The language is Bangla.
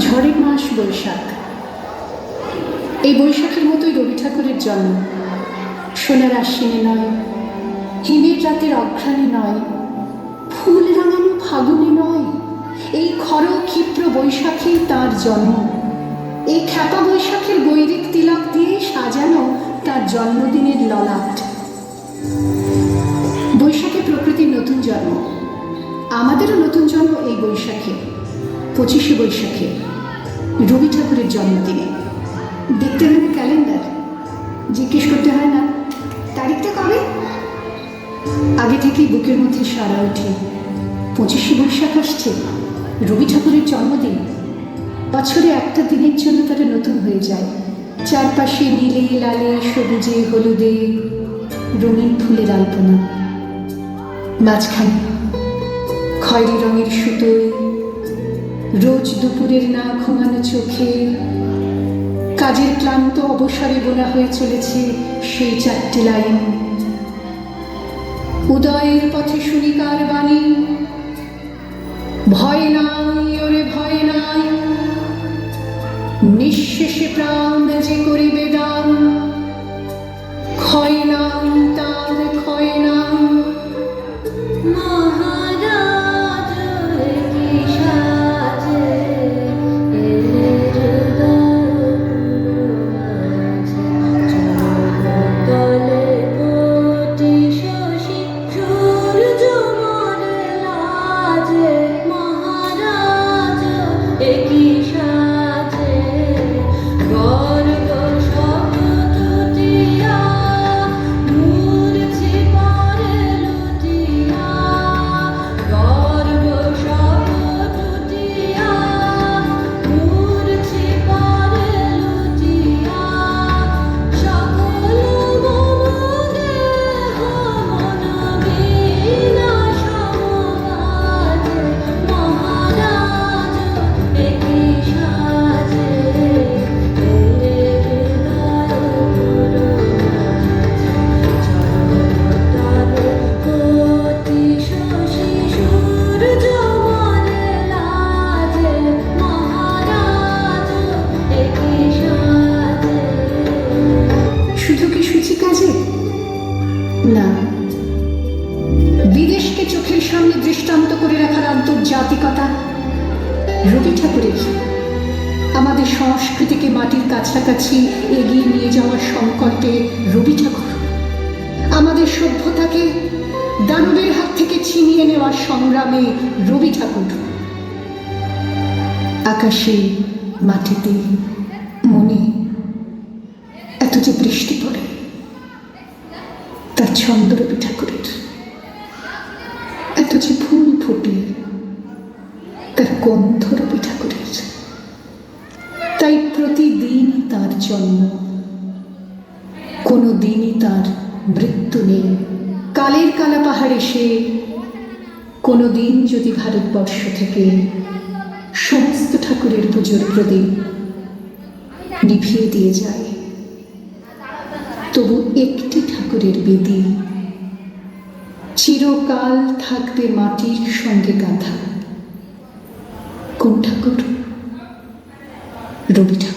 ঝড়ের মাস বৈশাখ। এই বৈশাখের মতোই রবি ঠাকুরের জন্ম। সোনার আশ্বিনে নয়, হিমের রাতের অঘ্রাণে নয়, ফুল রাঙানো ফাগুনে নয়, এই খর ক্ষিপ্র বৈশাখেই তার জন্ম। এই খ্যাপা বৈশাখের গৈরিক তিলক দিয়ে সাজানো তার জন্মদিনের ললাট। বৈশাখে প্রকৃতির নতুন জন্ম, আমাদেরও নতুন জন্ম এই বৈশাখে, 25শে বৈশাখে, রবি ঠাকুরের জন্মদিনে। দেখতে হয় না ক্যালেন্ডার, জিজ্ঞেস করতে হয় না তারিখটা কবে। আগে থেকেই বুকের মধ্যে সারা ওঠে, 25শে বৈশাখ আসছে, রবি ঠাকুরের জন্মদিন। বছরে একটা দিনের জন্য তারা নতুন হয়ে যায়। চারপাশে নীলে লালে সবুজে হলুদে রঙিন ফুলের আলপনা, মাঝখানে খয়েরি রঙের সুতোয় রোজ দুপুরের না ঘুমানো চোখে কাজের ক্লান্ত অবসরে বোনা হয়ে চলেছে সেই 4টে লাইন। উদয়ের পথে শুনিকার বাণী, ভয় নাই ওরে ভয় নাই, নিঃশেষে প্রাণ যে করিবে দান, ক্ষয় নাই তার ক্ষয় নাই। না, বিদেশকে চোখের সামনে দৃষ্টান্ত করে রাখার আন্তর্জাতিকতা রবি ঠাকুরের। আমাদের সংস্কৃতিকে মাটির কাছাকাছি এগিয়ে নিয়ে যাওয়ার সংকল্পে রবি ঠাকুর। আমাদের সভ্যতাকে দানবের হাত থেকে ছিনিয়ে নেওয়ার সংগ্রামে রবি ঠাকুর। আকাশে মাটিতে মনে এত যে বৃষ্টি পড়ে, তার ছন্দ রবি ঠাকুরের। এত যে ফুল ফোটে, তার গন্ধ রবি ঠাকুরের। তাই প্রতিদিনই তার জন্ম, কোনো দিনই তার মৃত্যু নেই। কালের কালা পাহাড়ে সে কোনো দিন যদি ভারতবর্ষ থেকে সমস্ত ঠাকুরের পুজোর প্রদীপ নিভিয়ে দিয়ে যায়, তবু একটি ঠাকুরের বেদি চিরকাল থাকবে মাটির সঙ্গে গাঁথা। কোন ঠাকুর? রবি ঠাকুর।